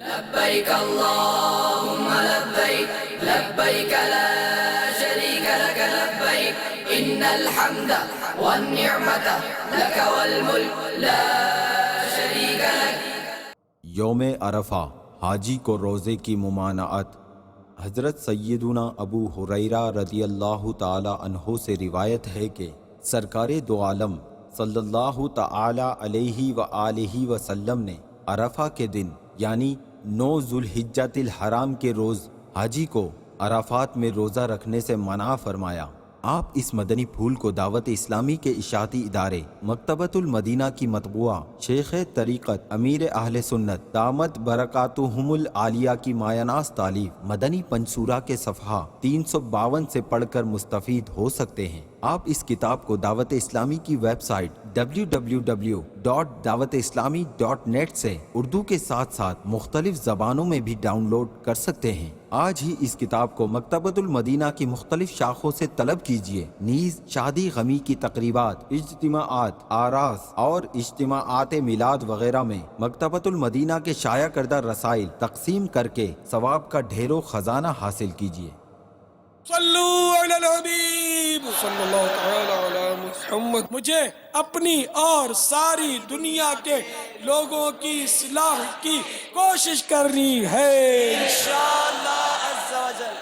لبیک اللہم لبیک لبیک لا شریک لک لبیک ان الحمد والنعمت لک والملک لا شریک لک۔ یوم عرفہ حاجی کو روزے کی ممانعت۔ حضرت سیدنا ابو ہریرہ رضی اللہ تعالی عنہ سے روایت ہے کہ سرکار دو عالم صلی اللہ تعالی علیہ وآلہ وسلم نے عرفہ کے دن یعنی 9 ذوالحجۃ الحرام کے روز حاجی کو عرفات میں روزہ رکھنے سے منع فرمایا۔ آپ اس مدنی پھول کو دعوت اسلامی کے اشاعتی ادارے مکتبۃ المدینہ کی مطبوعہ شیخ طریقت امیر اہل سنت دامت برکاتہم العالیہ کی مایہ ناز تالیف مدنی پنسورہ کے صفحہ 352 سے پڑھ کر مستفید ہو سکتے ہیں۔ آپ اس کتاب کو دعوت اسلامی کی ویب سائٹ www.dawatIslami.net سے اردو کے ساتھ ساتھ مختلف زبانوں میں بھی ڈاؤن لوڈ کر سکتے ہیں۔ آج ہی اس کتاب کو مکتبۃ المدینہ کی مختلف شاخوں سے طلب کیجیے۔ نیز شادی غمی کی تقریبات، اجتماعات، آراس اور اجتماعات میلاد وغیرہ میں مکتبۃ المدینہ کے شائع کردہ رسائل تقسیم کر کے ثواب کا ڈھیروں خزانہ حاصل کیجیے۔ صلو علی الحبیب صلی اللہ تعالی علی محمد۔ مجھے اپنی اور ساری دنیا کے لوگوں کی اصلاح کی کوشش کرنی ہے انشاءاللہ عز و جل۔